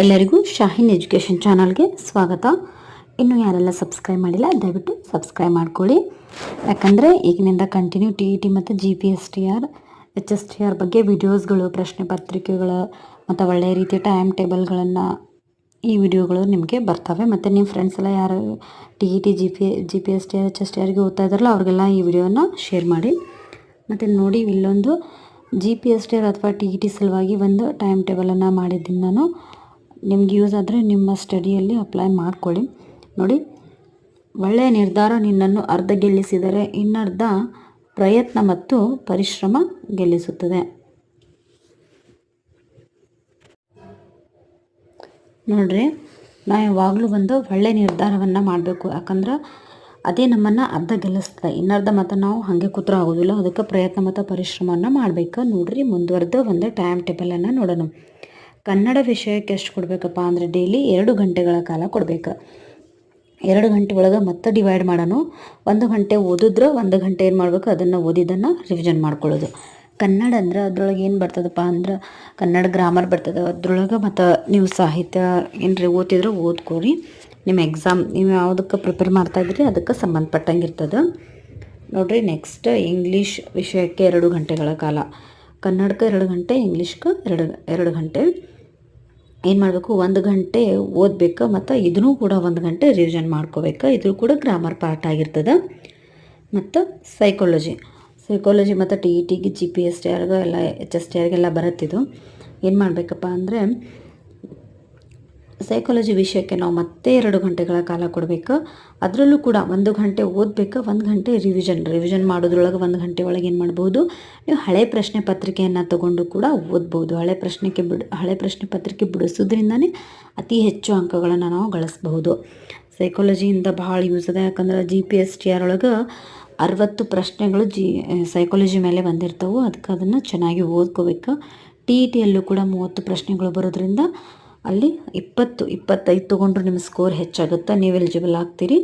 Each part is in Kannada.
ಎಲ್ಲರಿಗೂ ಶಾಹಿನ್ ಎಜುಕೇಷನ್ ಚಾನಲ್ಗೆ ಸ್ವಾಗತ. ಇನ್ನೂ ಯಾರೆಲ್ಲ ಸಬ್ಸ್ಕ್ರೈಬ್ ಮಾಡಿಲ್ಲ ದಯವಿಟ್ಟು ಸಬ್ಸ್ಕ್ರೈಬ್ ಮಾಡ್ಕೊಳ್ಳಿ. ಯಾಕಂದರೆ ಈಗಿನಿಂದ ಕಂಟಿನ್ಯೂ TET ಮತ್ತು GPSTR HSTR ಬಗ್ಗೆ ವಿಡಿಯೋಸ್ಗಳು, ಪ್ರಶ್ನೆ ಪತ್ರಿಕೆಗಳು ಮತ್ತು ಒಳ್ಳೆಯ ರೀತಿಯ ಟೈಮ್ ಟೇಬಲ್ಗಳನ್ನು ಈ ವಿಡಿಯೋಗಳು ನಿಮಗೆ ಬರ್ತವೆ. ಮತ್ತು ನಿಮ್ಮ ಫ್ರೆಂಡ್ಸ್ ಎಲ್ಲ ಯಾರು TET GPSTR HSTRಗೆ ಓದ್ತಾ ಇದ್ದಾರಲ್ಲ ಅವ್ರಿಗೆಲ್ಲ ಈ ವಿಡಿಯೋನ ಶೇರ್ ಮಾಡಿ. ಮತ್ತು ನೋಡಿ, ಇಲ್ಲೊಂದು GPSTR ಅಥವಾ TET ಸಲುವಾಗಿ ಒಂದು ಟೈಮ್ ಟೇಬಲನ್ನು ಮಾಡಿದ್ದೀನಿ ನಾನು. ನಿಮ್ಗೆ ಯೂಸ್ ಆದರೆ ನಿಮ್ಮ ಸ್ಟಡಿಯಲ್ಲಿ ಅಪ್ಲೈ ಮಾಡ್ಕೊಳ್ಳಿ. ನೋಡಿ, ಒಳ್ಳೆಯ ನಿರ್ಧಾರ ನಿನ್ನನ್ನು ಅರ್ಧ ಗೆಲ್ಲಿಸಿದರೆ ಇನ್ನರ್ಧ ಪ್ರಯತ್ನ ಮತ್ತು ಪರಿಶ್ರಮ ಗೆಲ್ಲಿಸುತ್ತದೆ. ನೋಡ್ರಿ, ನಾವು ಯಾವಾಗಲೂ ಒಂದು ಒಳ್ಳೆಯ ನಿರ್ಧಾರವನ್ನು ಮಾಡಬೇಕು. ಯಾಕಂದ್ರೆ ಅದೇ ನಮ್ಮನ್ನು ಅರ್ಧ ಗೆಲ್ಲಿಸ್ತದೆ. ಇನ್ನರ್ಧ ಮತ್ತು ನಾವು ಹಾಗೆ ಕೂತ್ರೂ ಆಗೋದಿಲ್ಲ. ಅದಕ್ಕೆ ಪ್ರಯತ್ನ ಮತ್ತು ಪರಿಶ್ರಮವನ್ನು ಮಾಡಬೇಕು. ನೋಡ್ರಿ, ಮುಂದುವರೆದ ಒಂದು ಟೈಮ್ ಟೇಬಲನ್ನು ನೋಡೋಣ. ಕನ್ನಡ ವಿಷಯಕ್ಕೆ ಎಷ್ಟು ಕೊಡಬೇಕಪ್ಪ ಅಂದರೆ ಡೈಲಿ 2 ಗಂಟೆಗಳ ಕಾಲ ಕೊಡಬೇಕು. 2 ಗಂಟೆ ಒಳಗೆ ಮತ್ತೆ ಡಿವೈಡ್ ಮಾಡೋಣ. 1 ಗಂಟೆ ಓದಿದ್ರೆ 1 ಗಂಟೆ ಏನು ಮಾಡಬೇಕು, ಅದನ್ನು ಓದಿದ್ದನ್ನು ರಿವಿಷನ್ ಮಾಡ್ಕೊಳ್ಳೋದು. ಕನ್ನಡ ಅಂದ್ರೆ ಅದ್ರೊಳಗೆ ಏನು ಬರ್ತದಪ್ಪ ಅಂದ್ರೆ ಕನ್ನಡ ಗ್ರಾಮರ್ ಬರ್ತದೆ. ಅದ್ರೊಳಗೆ ಮತ್ತು ನೀವು ಸಾಹಿತ್ಯ ಏನ್ರಿ ಓದ್ತಿದ್ರೆ ಓದ್ಕೋರಿ. ನಿಮ್ಮ ಎಕ್ಸಾಮ್ ನೀವು ಯಾವುದಕ್ಕೆ ಪ್ರಿಪೇರ್ ಮಾಡ್ತಾಯಿದ್ರಿ ಅದಕ್ಕೆ ಸಂಬಂಧಪಟ್ಟಂಗೆ ಇರ್ತದೆ. ನೋಡಿರಿ, ನೆಕ್ಸ್ಟ್ ಇಂಗ್ಲೀಷ್ ವಿಷಯಕ್ಕೆ 2 ಗಂಟೆಗಳ ಕಾಲ, ಕನ್ನಡಕ್ಕೆ 2 ಗಂಟೆ, ಇಂಗ್ಲೀಷ್ಗೆ 2 ಗಂಟೆ. ಏನು ಮಾಡಬೇಕು, 1 ಗಂಟೆ ಓದಬೇಕು ಮತ್ತು ಇದನ್ನೂ ಕೂಡ 1 ಗಂಟೆ ರಿವಿಷನ್ ಮಾಡ್ಕೋಬೇಕು. ಇದು ಕೂಡ ಗ್ರಾಮರ್ ಪಾರ್ಟ್ ಆಗಿರ್ತದೆ. ಮತ್ತು ಸೈಕಾಲಜಿ ಮತ್ತು TETಗೆ GPSTRಗೆ ಎಲ್ಲ HSTRಗೆಲ್ಲ ಬರುತ್ತಿದ್ದು. ಏನು ಮಾಡಬೇಕಪ್ಪ ಅಂದರೆ ಸೈಕಾಲಜಿ ವಿಷಯಕ್ಕೆ ನಾವು ಮತ್ತೆ 2 ಗಂಟೆಗಳ ಕಾಲ ಕೊಡಬೇಕು. ಅದರಲ್ಲೂ ಕೂಡ 1 ಗಂಟೆ ಓದಬೇಕು, 1 ಗಂಟೆ ರಿವಿಷನ್ ಮಾಡೋದ್ರೊಳಗೆ 1 ಗಂಟೆ ಒಳಗೆ ಏನು ಮಾಡ್ಬೋದು, ನೀವು ಹಳೆ ಪ್ರಶ್ನೆ ಪತ್ರಿಕೆಯನ್ನು ತಗೊಂಡು ಕೂಡ ಓದ್ಬೋದು. ಹಳೆ ಪ್ರಶ್ನೆ ಪತ್ರಿಕೆ ಬಿಡಿಸೋದ್ರಿಂದನೇ ಅತಿ ಹೆಚ್ಚು ಅಂಕಗಳನ್ನು ನಾವು ಗಳಿಸ್ಬಹುದು. ಸೈಕಾಲಜಿಯಿಂದ ಭಾಳ ಯೂಸ್ ಇದೆ. ಯಾಕಂದ್ರೆ GPSTR ಒಳಗೆ 60 ಪ್ರಶ್ನೆಗಳು ಸೈಕಾಲಜಿ ಮೇಲೆ ಬಂದಿರ್ತವೆ. ಅದಕ್ಕೆ ಅದನ್ನು ಚೆನ್ನಾಗಿ ಓದ್ಕೋಬೇಕು. TETಯಲ್ಲೂ ಕೂಡ 30 ಪ್ರಶ್ನೆಗಳು ಬರೋದ್ರಿಂದ ಅಲ್ಲಿ 20-25 ತೊಗೊಂಡ್ರು ನಿಮ್ಮ ಸ್ಕೋರ್ ಹೆಚ್ಚಾಗುತ್ತೆ, ನೀವು ಎಲಿಜಿಬಲ್ ಆಗ್ತೀರಿ.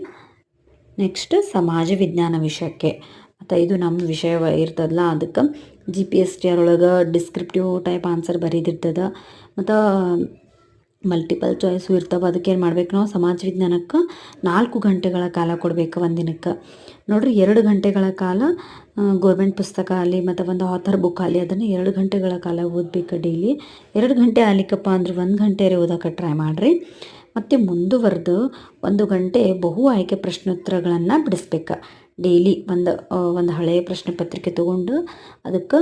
ನೆಕ್ಸ್ಟ್ ಸಮಾಜ ವಿಜ್ಞಾನ ವಿಷಯಕ್ಕೆ, ಮತ್ತು ಇದು ನಮ್ಮ ವಿಷಯ ಇರ್ತದಲ್ಲ, ಅದಕ್ಕೆ GPSTR ಒಳಗೆ ಡಿಸ್ಕ್ರಿಪ್ಟಿವ್ ಟೈಪ್ ಆನ್ಸರ್ ಬರೀದಿರ್ತದೆ ಮತ್ತು ಮಲ್ಟಿಪಲ್ ಚಾಯ್ಸು ಇರ್ತವೆ. ಅದಕ್ಕೆ ಏನು ಮಾಡ್ಬೇಕು, ನಾವು ಸಮಾಜ ವಿಜ್ಞಾನಕ್ಕೆ 4 ಗಂಟೆಗಳ ಕಾಲ ಕೊಡಬೇಕು ಒಂದಿನಕ್ಕೆ. ನೋಡಿರಿ, 2 ಗಂಟೆಗಳ ಕಾಲ ಗೌರ್ಮೆಂಟ್ ಪುಸ್ತಕ ಆಗಲಿ ಮತ್ತು ಒಂದು ಆಥರ್ ಬುಕ್ ಆಗಲಿ ಅದನ್ನು 2 ಗಂಟೆಗಳ ಕಾಲ ಓದಬೇಕು ಡೈಲಿ. 2 ಗಂಟೆ ಆಗ್ಲಿಕ್ಕಪ್ಪ ಅಂದ್ರೆ 1 ಗಂಟೆ ಓದೋಕೆ ಟ್ರೈ ಮಾಡಿರಿ. ಮತ್ತು ಮುಂದುವರೆದು 1 ಗಂಟೆ ಬಹು ಆಯ್ಕೆ ಪ್ರಶ್ನೋತ್ತರಗಳನ್ನು ಬಿಡಿಸ್ಬೇಕು. ಡೈಲಿ ಒಂದು ಹಳೆಯ ಪ್ರಶ್ನೆ ಪತ್ರಿಕೆ ತೊಗೊಂಡು ಅದಕ್ಕೆ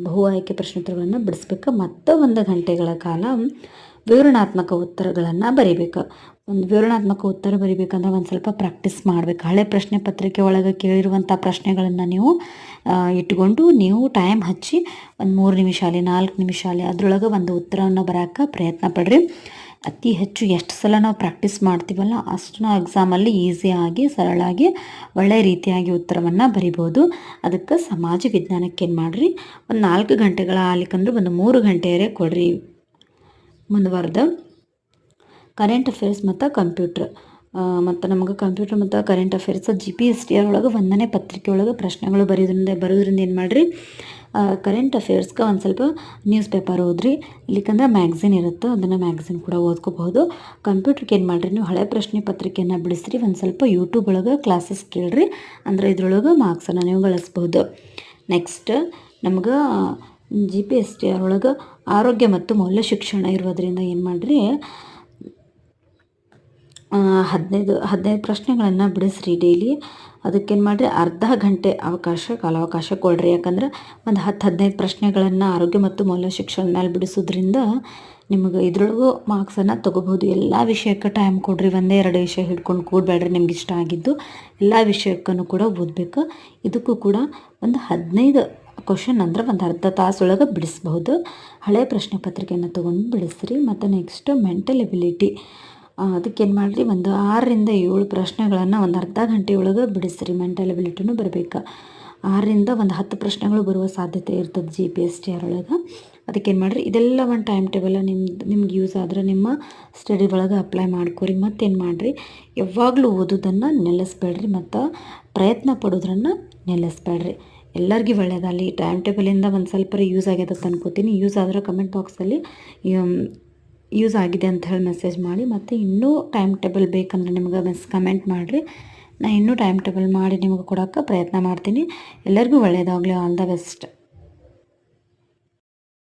ಬಹು ಆಯ್ಕೆ ಪ್ರಶ್ನೋತ್ತರಗಳನ್ನು ಬಿಡಿಸ್ಬೇಕು. ಮತ್ತು 1 ಗಂಟೆಗಳ ಕಾಲ ವಿವರಣಾತ್ಮಕ ಉತ್ತರಗಳನ್ನು ಬರೀಬೇಕು. ಒಂದು ವಿವರಣಾತ್ಮಕ ಉತ್ತರ ಬರೀಬೇಕಂದ್ರೆ ಒಂದು ಸ್ವಲ್ಪ ಪ್ರಾಕ್ಟೀಸ್ ಮಾಡಬೇಕು. ಹಳೆ ಪ್ರಶ್ನೆ ಪತ್ರಿಕೆ ಒಳಗೆ ಕೇಳಿರುವಂಥ ಪ್ರಶ್ನೆಗಳನ್ನು ನೀವು ಇಟ್ಕೊಂಡು ನೀವು ಟೈಮ್ ಹಚ್ಚಿ ಒಂದು 3 ನಿಮಿಷ ಆಗಲಿ 4 ನಿಮಿಷ ಆಗಲಿ ಅದರೊಳಗೆ ಒಂದು ಉತ್ತರವನ್ನು ಬರೋಕ್ಕೆ ಪ್ರಯತ್ನ ಪಡ್ರಿ. ಅತಿ ಹೆಚ್ಚು ಎಷ್ಟು ಸಲ ನಾವು ಪ್ರಾಕ್ಟೀಸ್ ಮಾಡ್ತೀವಲ್ಲ ಅಷ್ಟು ನಾವು ಎಕ್ಸಾಮಲ್ಲಿ ಈಸಿಯಾಗಿ ಸರಳಾಗಿ ಒಳ್ಳೆಯ ರೀತಿಯಾಗಿ ಉತ್ತರವನ್ನು ಬರಿಬೋದು. ಅದಕ್ಕೆ ಸಮಾಜ ವಿಜ್ಞಾನಕ್ಕೆ ಏನು ಮಾಡಿರಿ, ಒಂದು 4 ಗಂಟೆಗಳ ಆಗ್ಲಿಕ್ಕಂದ್ರೆ ಒಂದು 3 ಗಂಟೆಯರೇ ಕೊಡ್ರಿ. ಮುಂದುವರೆದ ಕರೆಂಟ್ ಅಫೇರ್ಸ್ ಮತ್ತು ಕಂಪ್ಯೂಟ್ರ್ ಮತ್ತು ನಮಗೆ ಕಂಪ್ಯೂಟರ್ ಮತ್ತು ಕರೆಂಟ್ ಅಫೇರ್ಸ್ GPSTR ಒಳಗೆ 1ನೇ ಪತ್ರಿಕೆ ಒಳಗೆ ಪ್ರಶ್ನೆಗಳು ಬರೋದ್ರಿಂದ ಏನು ಮಾಡಿರಿ, ಕರೆಂಟ್ ಅಫೇರ್ಸ್ಗೆ ಒಂದು ಸ್ವಲ್ಪ ನ್ಯೂಸ್ ಪೇಪರ್ ಓದ್ರಿ. ಇಲ್ಲಿಕಂದ್ರೆ ಮ್ಯಾಗ್ಝಿನ್ ಇರುತ್ತೆ, ಅದನ್ನು ಮ್ಯಾಗ್ಝಿನ್ ಕೂಡ ಓದ್ಕೋಬಹುದು. ಕಂಪ್ಯೂಟ್ರಿಗೆ ಏನು ಮಾಡಿರಿ, ನೀವು ಹಳೆ ಪ್ರಶ್ನೆ ಪತ್ರಿಕೆಯನ್ನು ಬಿಡಿಸ್ರಿ. ಒಂದು ಸ್ವಲ್ಪ ಯೂಟ್ಯೂಬ್ ಒಳಗೆ ಕ್ಲಾಸಸ್ ಕೇಳ್ರಿ, ಅಂದರೆ ಇದ್ರೊಳಗೆ ಮಾರ್ಕ್ಸನ್ನು ನೀವು ಗಳಿಸ್ಬೋದು. ನೆಕ್ಸ್ಟ್ ನಮ್ಗೆ GPSTR ಒಳಗೆ ಆರೋಗ್ಯ ಮತ್ತು ಮೌಲ್ಯ ಶಿಕ್ಷಣ ಇರೋದ್ರಿಂದ ಏನು ಮಾಡಿರಿ, 15 ಪ್ರಶ್ನೆಗಳನ್ನು ಬಿಡಿಸ್ರಿ ಡೈಲಿ. ಅದಕ್ಕೇನು ಮಾಡಿರಿ, ಅರ್ಧ ಗಂಟೆ ಕಾಲಾವಕಾಶ ಕೊಡ್ರಿ. ಯಾಕಂದ್ರೆ ಒಂದು 10-15 ಪ್ರಶ್ನೆಗಳನ್ನು ಆರೋಗ್ಯ ಮತ್ತು ಮೌಲ್ಯ ಶಿಕ್ಷಣ ಮೇಲೆ ಬಿಡಿಸೋದ್ರಿಂದ ನಿಮಗೆ ಇದ್ರೊಳಗೂ ಮಾರ್ಕ್ಸನ್ನು ತೊಗೋಬೋದು. ಎಲ್ಲ ವಿಷಯಕ್ಕೆ ಟೈಮ್ ಕೊಡ್ರಿ. 1-2 ವಿಷಯ ಹಿಡ್ಕೊಂಡು ಕೂಡಬೇಡ್ರಿ. ನಿಮ್ಗೆ ಇಷ್ಟ ಆಗಿದ್ದು ಎಲ್ಲ ವಿಷಯಕ್ಕೂ ಕೂಡ ಓದಬೇಕು. ಇದಕ್ಕೂ ಕೂಡ ಒಂದು 15 ಕ್ವಶನ್ ಅಂದರೆ ಒಂದು ಅರ್ಧ ತಾಸೊಳಗೆ ಬಿಡಿಸ್ಬಹುದು. ಹಳೆಯ ಪ್ರಶ್ನೆ ಪತ್ರಿಕೆಯನ್ನು ತೊಗೊಂಡು ಬಿಡಿಸ್ರಿ. ಮತ್ತು ನೆಕ್ಸ್ಟ್ ಮೆಂಟಲ್ ಎಬಿಲಿಟಿ, ಅದಕ್ಕೇನು ಮಾಡಿರಿ, ಒಂದು 6-7 ಪ್ರಶ್ನೆಗಳನ್ನು ಒಂದು ಅರ್ಧ ಗಂಟೆಯೊಳಗೆ ಬಿಡಿಸ್ರಿ. ಮೆಂಟಲ್ ಎಬಿಲಿಟಿನೂ ಬರಬೇಕು. 6ರಿಂದ ಒಂದು 10 ಪ್ರಶ್ನೆಗಳು ಬರುವ ಸಾಧ್ಯತೆ ಇರ್ತದೆ GPSTR ಒಳಗೆ. ಅದಕ್ಕೇನು ಮಾಡಿರಿ, ಇದೆಲ್ಲ ಒಂದು ಟೈಮ್ ಟೇಬಲ್ ನಿಮ್ಗೆ ಯೂಸ್ ಆದರೆ ನಿಮ್ಮ ಸ್ಟಡಿ ಒಳಗೆ ಅಪ್ಲೈ ಮಾಡ್ಕೊರಿ. ಮತ್ತೇನು ಮಾಡಿರಿ, ಯಾವಾಗಲೂ ಓದೋದನ್ನು ನಿಲ್ಲಿಸ್ಬೇಡ್ರಿ ಮತ್ತು ಪ್ರಯತ್ನ ಪಡೋದ್ರನ್ನು ನಿಲ್ಲಿಸ್ಬೇಡ್ರಿ. ಎಲ್ಲರಿಗೂ ಒಳ್ಳೆಯದಲ್ಲಿ ಟೈಮ್ ಟೇಬಲಿಂದ ಒಂದು ಸ್ವಲ್ಪ ಯೂಸ್ ಆಗ್ಯದ ಅಂತ ಅನ್ಕೋತೀನಿ. ಯೂಸ್ ಆದರೆ ಕಮೆಂಟ್ ಬಾಕ್ಸಲ್ಲಿ ಯೂಸ್ ಆಗಿದೆ ಅಂತ ಹೇಳಿ ಮೆಸೇಜ್ ಮಾಡಿ. ಮತ್ತು ಇನ್ನೂ ಟೈಮ್ ಟೇಬಲ್ ಬೇಕಂದ್ರೆ ನಿಮ್ಗೆ ಕಮೆಂಟ್ ಮಾಡಿರಿ. ನಾನು ಇನ್ನೂ ಟೈಮ್ ಟೇಬಲ್ ಮಾಡಿ ನಿಮಗೆ ಕೊಡೋಕ್ಕೆ ಪ್ರಯತ್ನ ಮಾಡ್ತೀನಿ. ಎಲ್ಲರಿಗೂ ಒಳ್ಳೆಯದಾಗಲಿ. All the best.